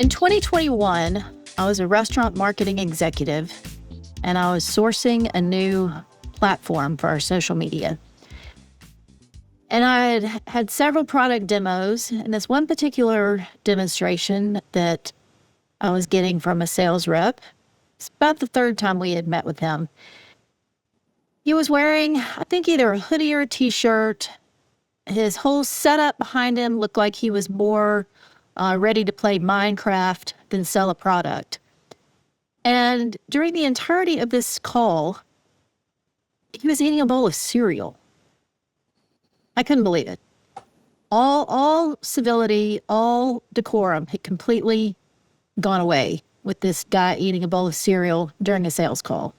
In 2021, I was a restaurant marketing executive, and I was sourcing a new platform for our social media. And I had several product demos, and this one particular demonstration that I was getting from a sales rep, it's about the third time we had met with him. He was wearing, I think, either a hoodie or a t-shirt. His whole setup behind him looked like he was more ready to play Minecraft than sell a product. And during the entirety of this call, he was eating a bowl of cereal. I couldn't believe it. All civility, all decorum had completely gone away with this guy eating a bowl of cereal during a sales call.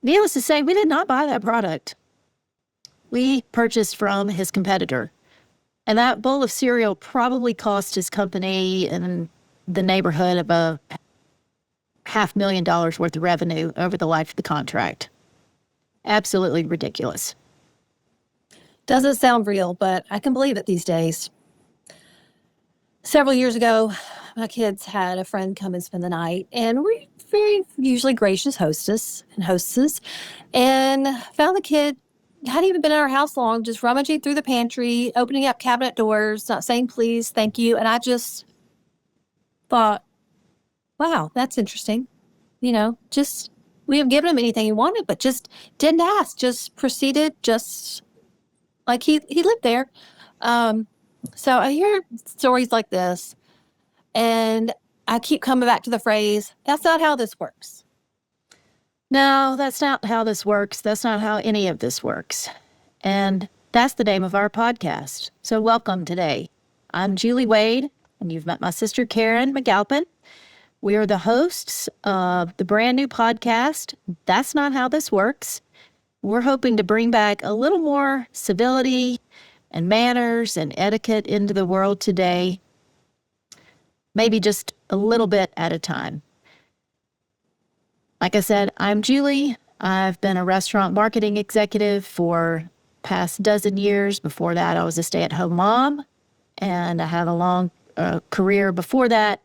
Needless to say, we did not buy that product. We purchased from his competitor. And that bowl of cereal probably cost his company in the neighborhood of $500,000 worth of revenue over the life of the contract. Absolutely ridiculous. Doesn't sound real, but I can believe it these days. Several years ago, my kids had a friend come and spend the night, and we're very usually gracious hostesses, and found the kid hadn't even been in our house long, just rummaging through the pantry, opening up cabinet doors, not saying please, thank you. And I just thought, wow, that's interesting. We haven't given him anything he wanted, but just didn't ask, just proceeded, just like he lived there. So I hear stories like this, and I keep coming back to the phrase, that's not how this works. No, that's not how this works. That's not how any of this works. And that's the name of our podcast. So welcome today. I'm Julie Wade, and you've met my sister, Karen McAlpin. We are the hosts of the brand new podcast, That's Not How This Works. We're hoping to bring back a little more civility and manners and etiquette into the world today, maybe just a little bit at a time. Like I said, I'm Julie. I've been a restaurant marketing executive for past dozen years. Before that, I was a stay-at-home mom, and I had a long career before that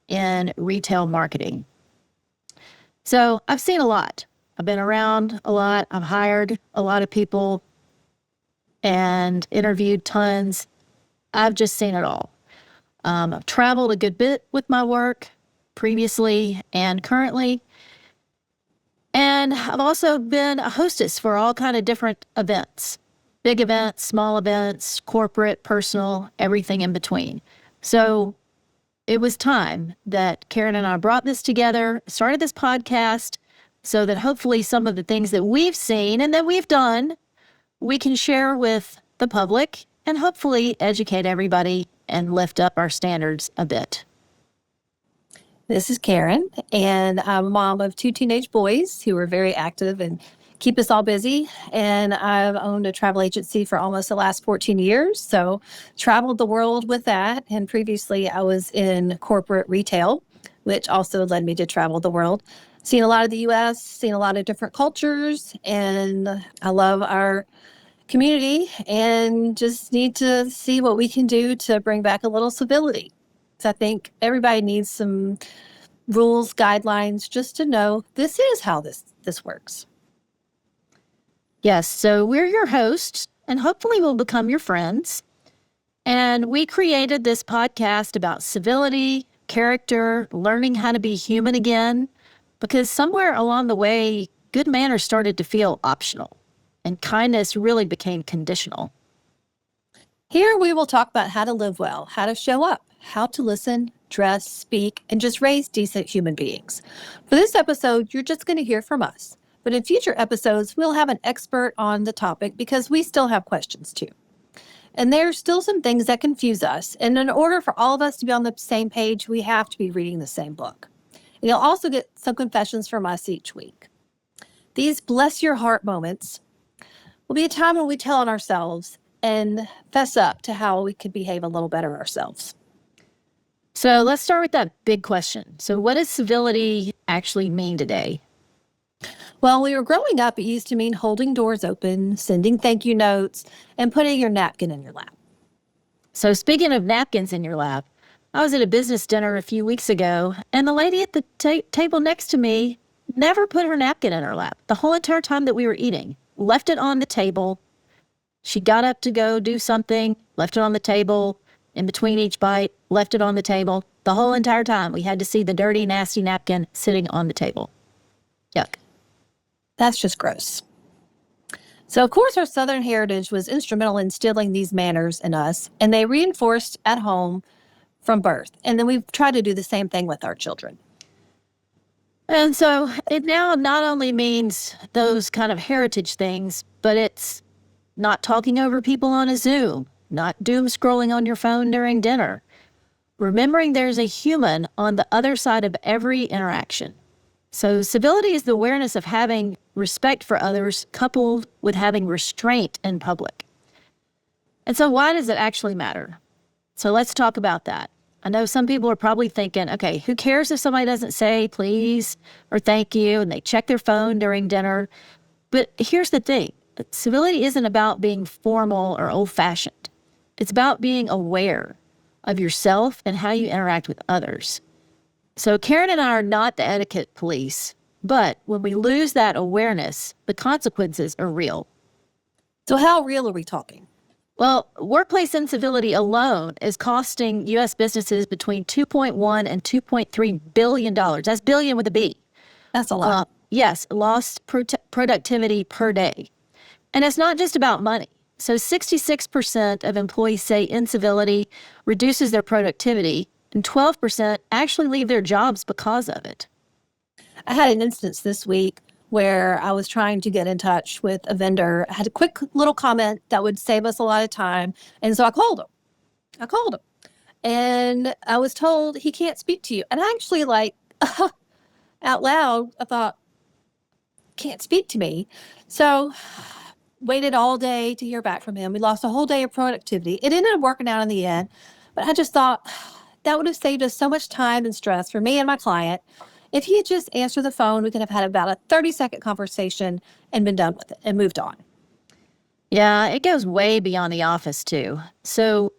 in retail marketing. So I've seen a lot. I've been around a lot. I've hired a lot of people and interviewed tons. I've just seen it all. I've traveled a good bit with my work previously and currently. And I've also been a hostess for all kind of different events, big events, small events, corporate, personal, everything in between. So it was time that Karen and I brought this together, started this podcast, so that hopefully some of the things that we've seen and that we've done, we can share with the public and hopefully educate everybody and lift up our standards a bit. This is Karen, and I'm a mom of two teenage boys who are very active and keep us all busy. And I've owned a travel agency for almost the last 14 years, so traveled the world with that. And previously, I was in corporate retail, which also led me to travel the world. Seen a lot of the U.S., seen a lot of different cultures, and I love our community and just need to see what we can do to bring back a little civility. I think everybody needs some rules, guidelines, just to know this is how this works. Yes, so we're your hosts, and hopefully we'll become your friends. And we created this podcast about civility, character, learning how to be human again, because somewhere along the way, good manners started to feel optional, and kindness really became conditional. Here we will talk about how to live well, how to show up, how to listen, dress, speak, and just raise decent human beings. For this episode, you're just going to hear from us. But in future episodes, we'll have an expert on the topic because we still have questions too. And there's still some things that confuse us. And in order for all of us to be on the same page, we have to be reading the same book. And you'll also get some confessions from us each week. These bless your heart moments will be a time when we tell on ourselves and fess up to how we could behave a little better ourselves. So let's start with that big question. So what does civility actually mean today? Well, when we were growing up, it used to mean holding doors open, sending thank you notes, and putting your napkin in your lap. So speaking of napkins in your lap, I was at a business dinner a few weeks ago, and the lady at the table next to me never put her napkin in her lap the whole entire time that we were eating. Left it on the table. She got up to go do something, left it on the table. In between each bite, left it on the table. The whole entire time, we had to see the dirty, nasty napkin sitting on the table. Yuck. That's just gross. So, of course, our Southern heritage was instrumental in instilling these manners in us, and they reinforced at home from birth. And then we've tried to do the same thing with our children. And so it now not only means those kind of heritage things, but it's not talking over people on a Zoom, not doom scrolling on your phone during dinner, remembering there's a human on the other side of every interaction. So civility is the awareness of having respect for others coupled with having restraint in public. And so why does it actually matter? So let's talk about that. I know some people are probably thinking, okay, who cares if somebody doesn't say please or thank you and they check their phone during dinner? But here's the thing. Civility isn't about being formal or old-fashioned. It's about being aware of yourself and how you interact with others. So Karen and I are not the etiquette police, but when we lose that awareness, the consequences are real. So how real are we talking? Well, workplace incivility alone is costing U.S. businesses between $2.1 and $2.3 billion. That's billion with a B. That's a lot. Yes, lost productivity per day. And it's not just about money. So 66% of employees say incivility reduces their productivity, and 12% actually leave their jobs because of it. I had an instance this week where I was trying to get in touch with a vendor. I had a quick little comment that would save us a lot of time. And so I called him. And I was told he can't speak to you. And I actually out loud, I thought, can't speak to me. So waited all day to hear back from him. We lost a whole day of productivity. It ended up working out in the end. But I just thought that would have saved us so much time and stress for me and my client. If he had just answered the phone, we could have had about a 30-second conversation and been done with it and moved on. Yeah, it goes way beyond the office, too. So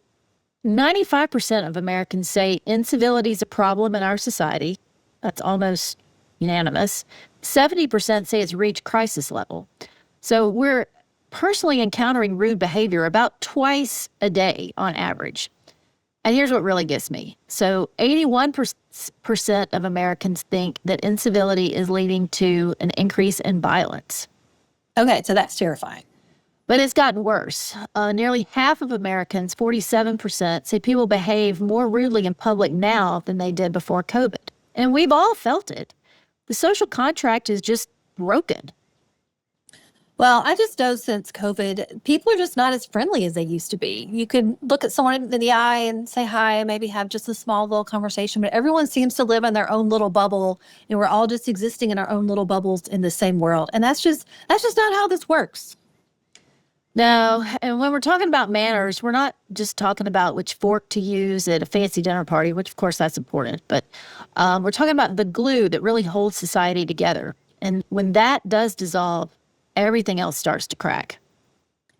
95% of Americans say incivility is a problem in our society. That's almost unanimous. 70% say it's reached crisis level. So we're personally encountering rude behavior about twice a day on average. And here's what really gets me. So 81% of Americans think that incivility is leading to an increase in violence. Okay, so that's terrifying. But it's gotten worse. Nearly half of Americans, 47%, say people behave more rudely in public now than they did before COVID. And we've all felt it. The social contract is just broken. Well, I just know since COVID, people are just not as friendly as they used to be. You could look at someone in the eye and say hi and maybe have just a small little conversation, but everyone seems to live in their own little bubble, and we're all just existing in our own little bubbles in the same world. And that's just not how this works. No, and when we're talking about manners, we're not just talking about which fork to use at a fancy dinner party, which of course that's important, but we're talking about the glue that really holds society together. And when that does dissolve, everything else starts to crack.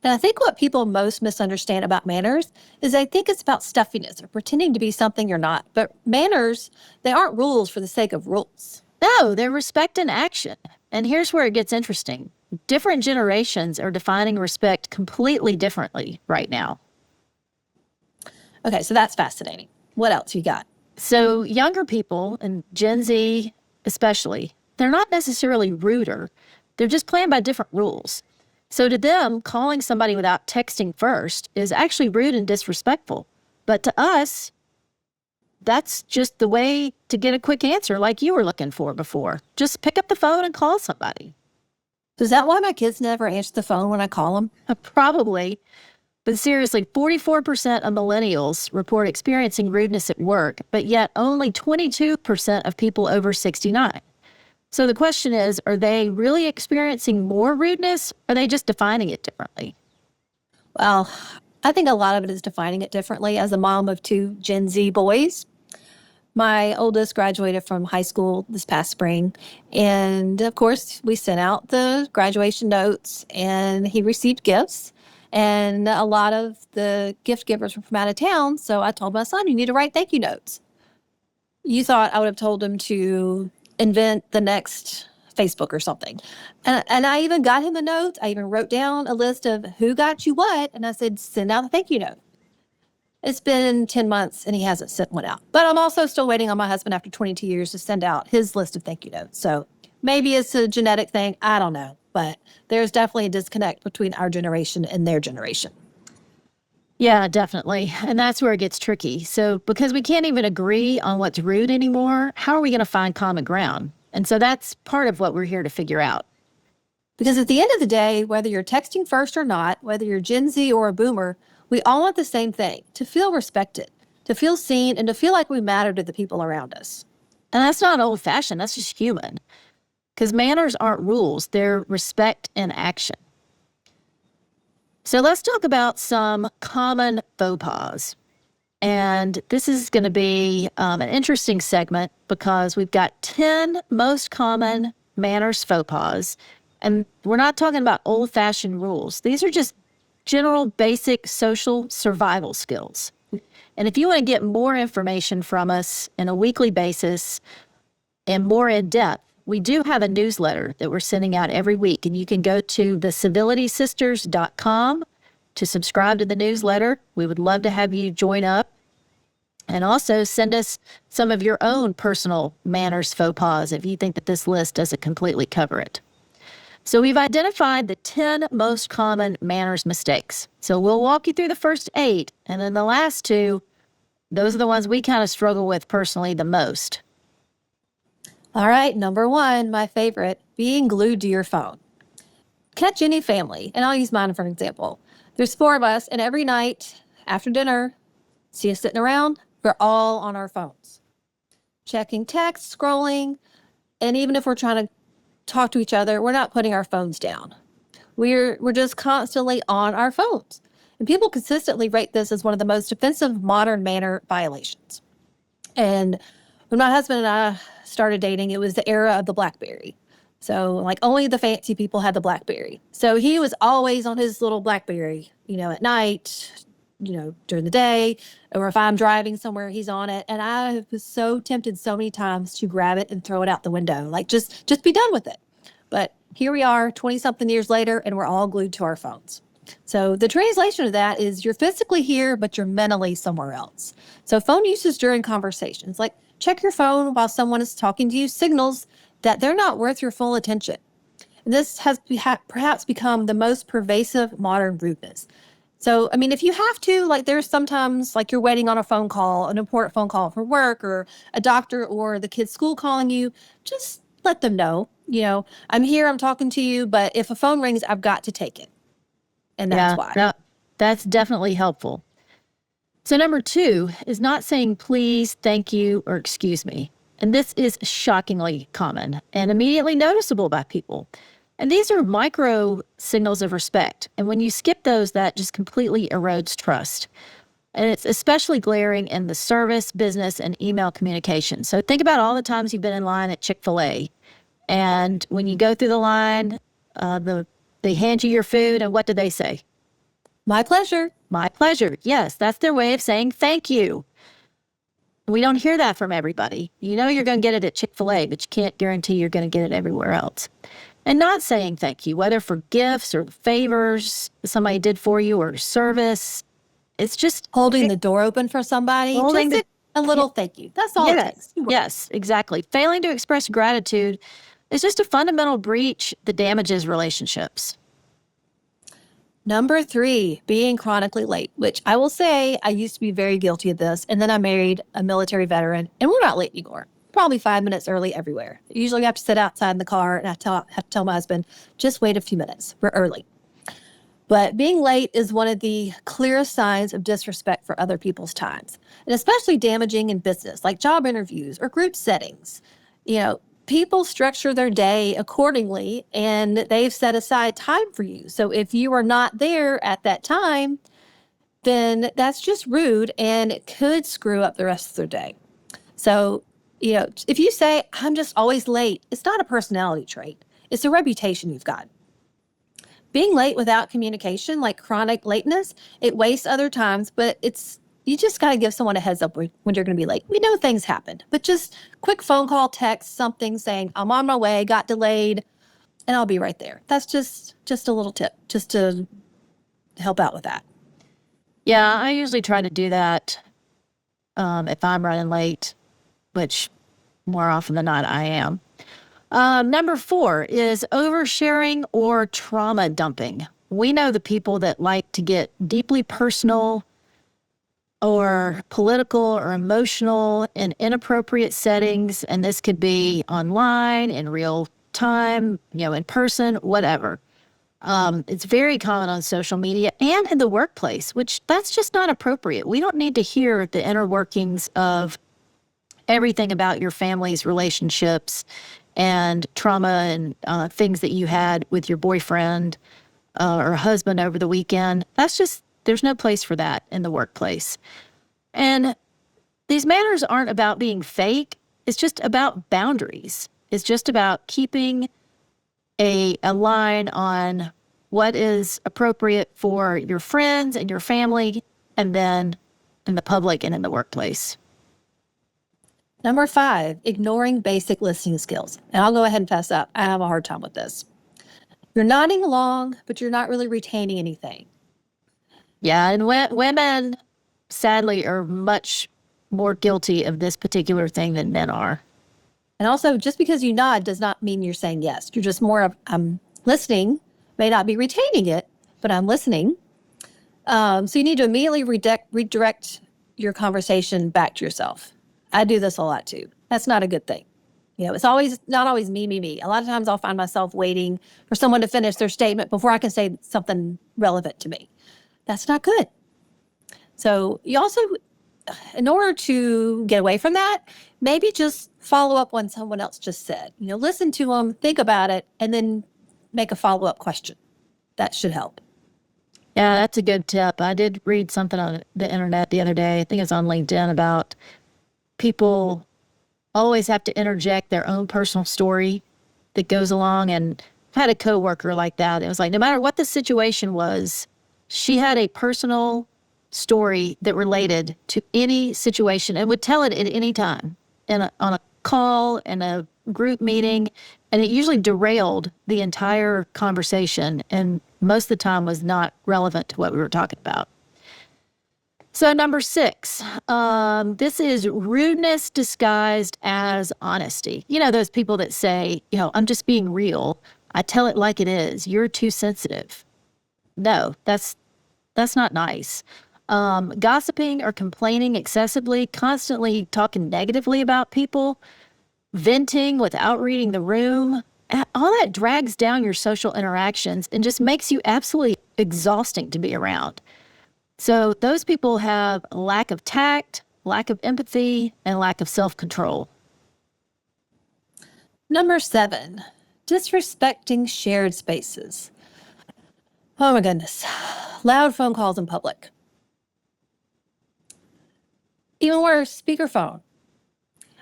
And I think what people most misunderstand about manners is they think it's about stuffiness or pretending to be something you're not. But manners, they aren't rules for the sake of rules. No, they're respect in action. And here's where it gets interesting. Different generations are defining respect completely differently right now. Okay, so that's fascinating. What else you got? So younger people, and Gen Z especially, they're not necessarily ruder. They're just playing by different rules. So to them, calling somebody without texting first is actually rude and disrespectful. But to us, that's just the way to get a quick answer like you were looking for before. Just pick up the phone and call somebody. Is that why my kids never answer the phone when I call them? Probably. But seriously, 44% of millennials report experiencing rudeness at work, but yet only 22% of people over 69. So the question is, are they really experiencing more rudeness? Or are they just defining it differently? Well, I think a lot of it is defining it differently. As a mom of two Gen Z boys, my oldest graduated from high school this past spring. And of course, we sent out the graduation notes and he received gifts. And a lot of the gift givers were from out of town. So I told my son, you need to write thank you notes. You thought I would have told him to invent the next Facebook or something. And I even got him the notes. I even wrote down a list of who got you what. And I said, send out a thank you note. It's been 10 months and he hasn't sent one out. But I'm also still waiting on my husband after 22 years to send out his list of thank you notes. So maybe it's a genetic thing. I don't know. But there's definitely a disconnect between our generation and their generation. Yeah, definitely. And that's where it gets tricky. So because we can't even agree on what's rude anymore, how are we going to find common ground? And so that's part of what we're here to figure out. Because at the end of the day, whether you're texting first or not, whether you're Gen Z or a boomer, we all want the same thing, to feel respected, to feel seen, and to feel like we matter to the people around us. And that's not old fashioned, that's just human. Because manners aren't rules, they're respect in action. So let's talk about some common faux pas. And this is going to be an interesting segment because we've got 10 most common manners faux pas. And we're not talking about old-fashioned rules. These are just general basic social survival skills. And if you want to get more information from us on a weekly basis and more in depth, we do have a newsletter that we're sending out every week. And you can go to the civilitysisters.com to subscribe to the newsletter. We would love to have you join up. And also send us some of your own personal manners faux pas if you think that this list doesn't completely cover it. So we've identified the 10 most common manners mistakes. So we'll walk you through the first 8, and then the last 2, those are the ones we kind of struggle with personally the most. All right, number 1, my favorite, being glued to your phone. Catch any family, and I'll use mine for an example. There's 4 of us, and every night after dinner, see us sitting around, we're all on our phones, checking text, scrolling, and even if we're trying to talk to each other, we're not putting our phones down. We're just constantly on our phones. And people consistently rate this as one of the most offensive modern manner violations. And when my husband and I started dating, it was the era of the BlackBerry. So like only the fancy people had the BlackBerry. So he was always on his little BlackBerry, at night, during the day, or if I'm driving somewhere, he's on it. And I was so tempted so many times to grab it and throw it out the window, like just be done with it. But here we are 20 something years later, and we're all glued to our phones. So the translation of that is you're physically here, but you're mentally somewhere else. So phone usage during conversations, like check your phone while someone is talking to you, signals that they're not worth your full attention. And this has perhaps become the most pervasive modern rudeness. So, if you have to, like there's sometimes like you're waiting on a phone call, an important phone call for work or a doctor or the kid's school calling you, just let them know, I'm here, I'm talking to you, but if a phone rings, I've got to take it. And that's why. That's definitely helpful. So number 2 is not saying please, thank you, or excuse me. And this is shockingly common and immediately noticeable by people. And these are micro signals of respect. And when you skip those, that just completely erodes trust. And it's especially glaring in the service, business, and email communication. So think about all the times you've been in line at Chick-fil-A. And when you go through the line, they hand you your food, and what do they say? My pleasure. My pleasure. Yes, that's their way of saying thank you. We don't hear that from everybody. You're going to get it at Chick-fil-A, but you can't guarantee you're going to get it everywhere else. And not saying thank you, whether for gifts or favors somebody did for you or service. It's just holding the door open for somebody. Just a little thank you. That's all it takes. Yes, exactly. Failing to express gratitude is just a fundamental breach that damages relationships. Number 3, being chronically late, which I will say I used to be very guilty of this. And then I married a military veteran, and we're not late anymore. Probably 5 minutes early everywhere. Usually I have to sit outside in the car, and I have to tell my husband, just wait a few minutes. We're early. But being late is one of the clearest signs of disrespect for other people's times, and especially damaging in business, like job interviews or group settings. People structure their day accordingly, and they've set aside time for you. So if you are not there at that time, then that's just rude, and it could screw up the rest of their day. So, if you say, I'm just always late, it's not a personality trait. It's a reputation you've got. Being late without communication, like chronic lateness, it wastes other times, but you just got to give someone a heads up when you're going to be late. We know things happen, but just quick phone call, text, something saying, I'm on my way, got delayed, and I'll be right there. That's just a little tip just to help out with that. Yeah, I usually try to do that if I'm running late, which more often than not I am. Number 4 is oversharing or trauma dumping. We know the people that like to get deeply personal or political or emotional in inappropriate settings. And this could be online, in real time, in person, whatever. It's very common on social media and in the workplace, which that's just not appropriate. We don't need to hear the inner workings of everything about your family's relationships and trauma and things that you had with your boyfriend or husband over the weekend. There's no place for that in the workplace. And these manners aren't about being fake. It's just about boundaries. It's just about keeping a line on what is appropriate for your friends and your family, and then in the public and in the workplace. Number 5, ignoring basic listening skills. And I'll go ahead and fess up. I have a hard time with this. You're nodding along, but you're not really retaining anything. Yeah, and women, sadly, are much more guilty of this particular thing than men are. And also, just because you nod does not mean you're saying yes. You're just more of, I'm listening, may not be retaining it, but I'm listening. So you need to immediately redirect your conversation back to yourself. I do this a lot too. That's not a good thing. It's not always me. A lot of times I'll find myself waiting for someone to finish their statement before I can say something relevant to me. That's not good. So you also, in order to get away from that, maybe just follow up on someone else just said. Listen to them, think about it, and then make a follow-up question. That should help. Yeah, that's a good tip. I did read something on the internet the other day. I think it's on LinkedIn about people always have to interject their own personal story that goes along. And I had a coworker like that. It was like, no matter what the situation was, she had a personal story that related to any situation and would tell it at any time on a call, in a group meeting. And it usually derailed the entire conversation. And most of the time was not relevant to what we were talking about. So number 6, this is rudeness disguised as honesty. Those people that say, I'm just being real. I tell it like it is. You're too sensitive. No, that's not nice. Gossiping or complaining excessively, constantly talking negatively about people, venting without reading the room, all that drags down your social interactions and just makes you absolutely exhausting to be around. So those people have a lack of tact, lack of empathy, and lack of self-control. Number 7, disrespecting shared spaces. Oh my goodness. Loud phone calls in public. Even worse, speakerphone.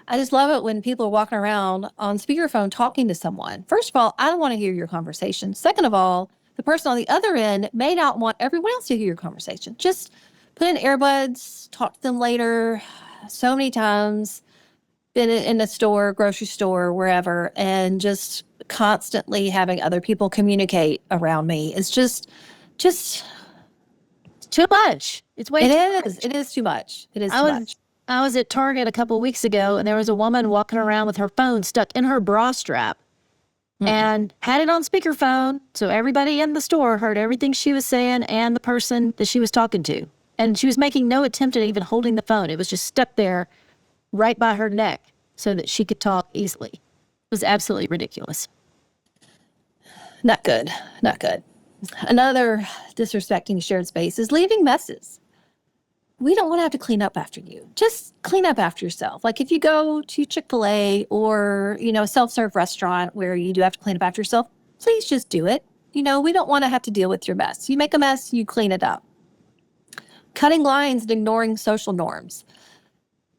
I just love it when people are walking around on speakerphone talking to someone. First of all, I don't want to hear your conversation. Second of all, the person on the other end may not want everyone else to hear your conversation. Just put in earbuds, talk to them later. So many times, been in a store, grocery store, wherever, and just constantly having other people communicate around me. It's just too much. It's way too much. It is too much. It is too much. I was at Target a couple of weeks ago, and there was a woman walking around with her phone stuck in her bra strap. And had it on speakerphone, so everybody in the store heard everything she was saying and the person that she was talking to. And she was making no attempt at even holding the phone. It was just stuck there right by her neck so that she could talk easily. It was absolutely ridiculous. Not good. Not good. Another disrespecting shared space is leaving messes. We don't want to have to clean up after you. Just clean up after yourself. Like if you go to Chick-fil-A or, a self-serve restaurant where you do have to clean up after yourself, please just do it. We don't want to have to deal with your mess. You make a mess, you clean it up. Cutting lines and ignoring social norms.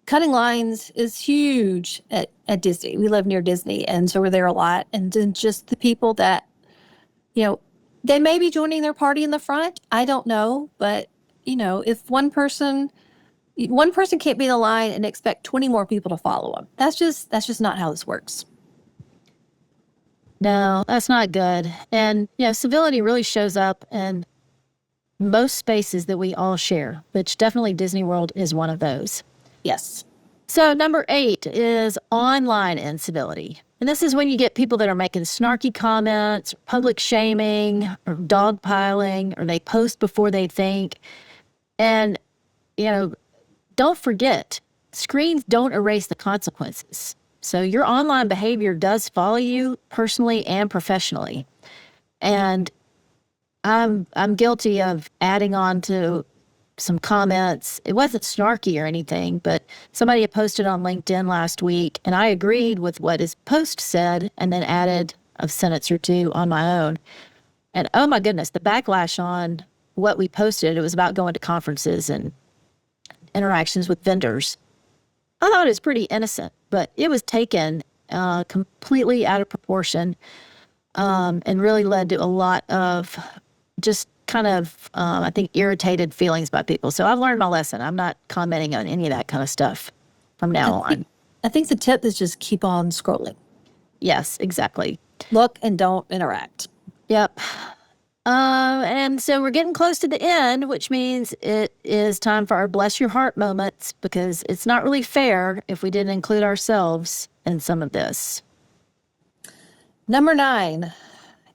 Cutting lines is huge at Disney. We live near Disney, and so we're there a lot. And then just the people that, They may be joining their party in the front. I don't know, but if one person can't be the line and expect 20 more people to follow them. That's just not how this works. No, that's not good. And civility really shows up in most spaces that we all share, which definitely Disney World is one of those. Yes. So number 8 is online incivility. And this is when you get people that are making snarky comments, public shaming, or dogpiling, or they post before they think. And, don't forget, screens don't erase the consequences. So your online behavior does follow you personally and professionally. And I'm guilty of adding on to some comments. It wasn't snarky or anything, but somebody had posted on LinkedIn last week, and I agreed with what his post said and then added a sentence or two on my own. And oh my goodness, the backlash on what we posted, it was about going to conferences and interactions with vendors. I thought it was pretty innocent, but it was taken completely out of proportion and really led to a lot of just kind of, I think, irritated feelings by people. So I've learned my lesson. I'm not commenting on any of that kind of stuff from now on. I think the tip is just keep on scrolling. Yes, exactly. Look and don't interact. Yep. And so we're getting close to the end, which means it is time for our bless your heart moments, because it's not really fair if we didn't include ourselves in some of this. Number 9,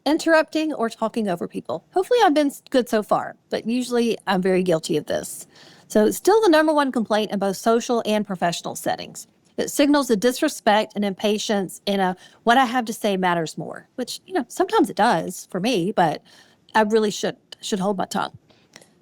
interrupting or talking over people. Hopefully I've been good so far, but usually I'm very guilty of this. So it's still the number one complaint in both social and professional settings. It signals a disrespect and impatience in a what I have to say matters more, which, sometimes it does for me, but I really should hold my tongue.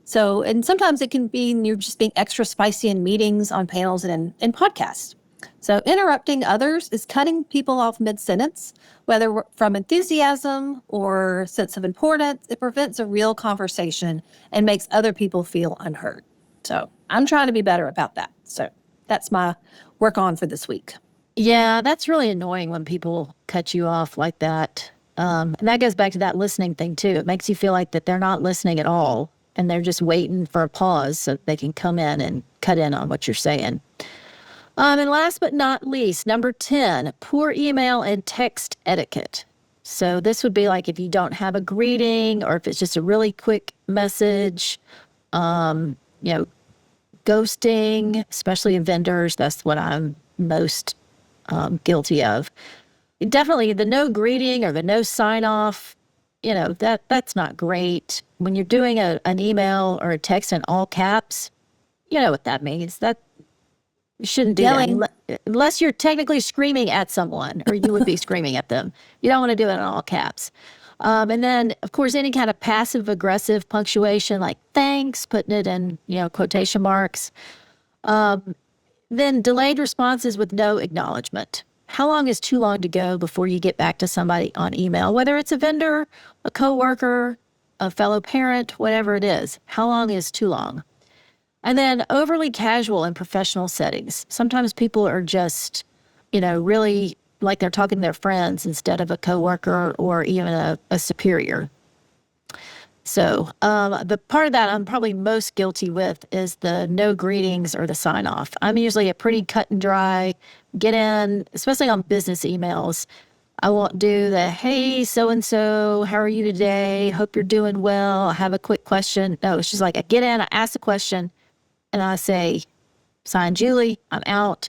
So, and sometimes it can be you're just being extra spicy in meetings, on panels, and in podcasts. So interrupting others is cutting people off mid-sentence, whether from enthusiasm or sense of importance. It prevents a real conversation and makes other people feel unheard. So I'm trying to be better about that. So that's my work on for this week. Yeah, that's really annoying when people cut you off like that. And that goes back to that listening thing, too. It makes you feel like that they're not listening at all, and they're just waiting for a pause so they can come in and cut in on what you're saying. And last but not least, number 10, poor email and text etiquette. So this would be like if you don't have a greeting, or if it's just a really quick message, ghosting, especially in vendors. That's what I'm most guilty of. Definitely the no greeting or the no sign off, that's not great. When you're doing an email or a text in all caps, you know what that means. That you shouldn't do that unless you're technically screaming at someone, or you would be screaming at them. You don't want to do it in all caps. And then, of course, any kind of passive aggressive punctuation like thanks, putting it in, quotation marks. Then delayed responses with no acknowledgement. How long is too long to go before you get back to somebody on email, whether it's a vendor, a coworker, a fellow parent, whatever it is? How long is too long? And then overly casual in professional settings. Sometimes people are just, really like they're talking to their friends instead of a coworker or even a superior. So the part of that I'm probably most guilty with is the no greetings or the sign off. I'm usually a pretty cut and dry, get in, especially on business emails. I won't do the, hey, so-and-so, how are you today? Hope you're doing well. I have a quick question. No, it's just like I get in, I ask a question, and I say, sign Julie, I'm out.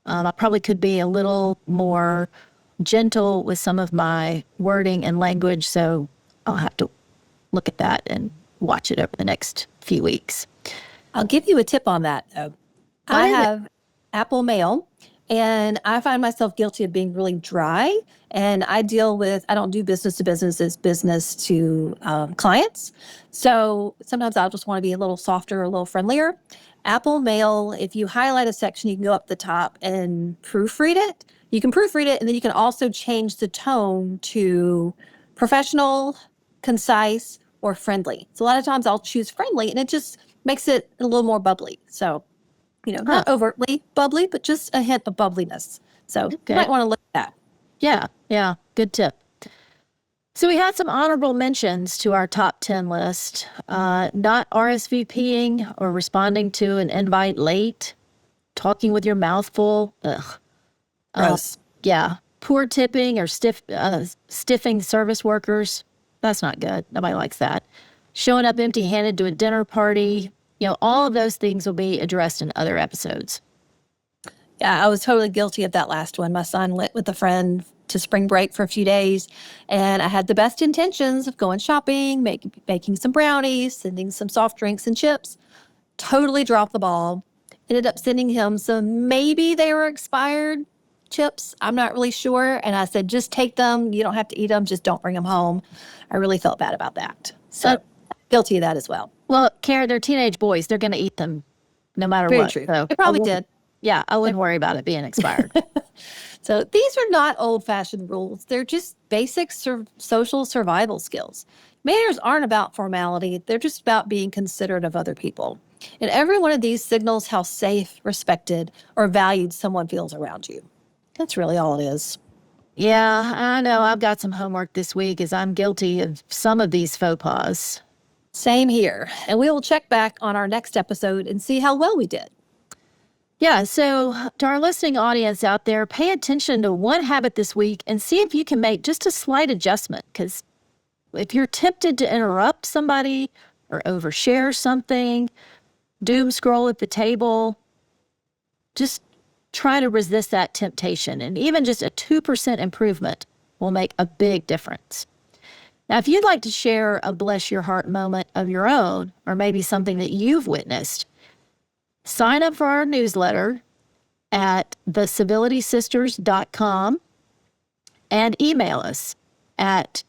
I probably could be a little more gentle with some of my wording and language, so I'll have to look at that and watch it over the next few weeks. I'll give you a tip on that, though. I have Apple Mail, and I find myself guilty of being really dry. And I don't do business to business, it's business to clients. So sometimes I'll just want to be a little softer, a little friendlier. Apple Mail, if you highlight a section, you can go up the top and proofread it. You can proofread it, and then you can also change the tone to professional, concise, or friendly. So a lot of times I'll choose friendly, and it just makes it a little more bubbly. So, not overtly bubbly, but just a hint of bubbliness. So You might want to look at that. Yeah, good tip. So we had some honorable mentions to our top 10 list. Not RSVPing or responding to an invite late, talking with your mouth full. Ugh. Gross. Yeah. Poor tipping or stiffing service workers. That's not good. Nobody likes that. Showing up empty-handed to a dinner party. All of those things will be addressed in other episodes. Yeah, I was totally guilty of that last one. My son went with a friend to spring break for a few days, and I had the best intentions of going shopping, making some brownies, sending some soft drinks and chips. Totally dropped the ball. Ended up sending him some, maybe they were expired chips. I'm not really sure. And I said, just take them. You don't have to eat them. Just don't bring them home. I really felt bad about that. So guilty of that as well. Well, Karen, they're teenage boys. They're going to eat them no matter Very what. true. So They probably did. Yeah, I wouldn't worry about it being expired. So these are not old-fashioned rules. They're just basic social survival skills. Manners aren't about formality. They're just about being considerate of other people. And every one of these signals how safe, respected, or valued someone feels around you. That's really all it is. Yeah, I know. I've got some homework this week as I'm guilty of some of these faux pas. Same here. And we will check back on our next episode and see how well we did. Yeah, so to our listening audience out there, pay attention to one habit this week and see if you can make just a slight adjustment. Because if you're tempted to interrupt somebody or overshare something, doom scroll at the table, just try to resist that temptation. And even just a 2% improvement will make a big difference. Now, if you'd like to share a bless your heart moment of your own, or maybe something that you've witnessed, sign up for our newsletter at thecivilitySisters.com and email us at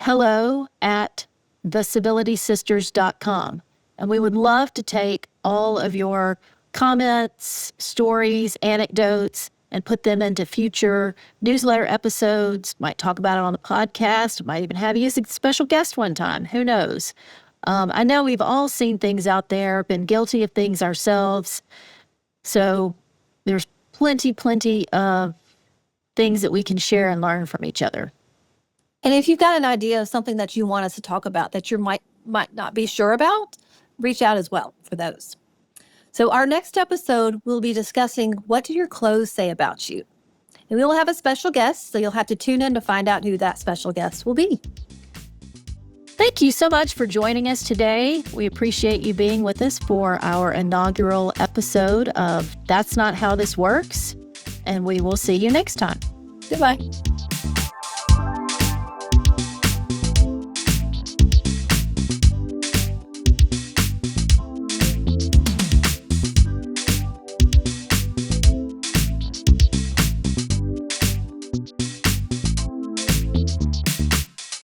hello@thecivilitySisters.com. And we would love to take all of your comments, stories, anecdotes, and put them into future newsletter episodes. Might talk about it on the podcast. Might even have you as a special guest one time. Who knows? I know we've all seen things out there, been guilty of things ourselves. So there's plenty of things that we can share and learn from each other. And if you've got an idea of something that you want us to talk about that you might not be sure about, reach out as well for those. So our next episode, we'll be discussing what do your clothes say about you? And we will have a special guest, so you'll have to tune in to find out who that special guest will be. Thank you so much for joining us today. We appreciate you being with us for our inaugural episode of That's Not How This Works. And we will see you next time. Goodbye.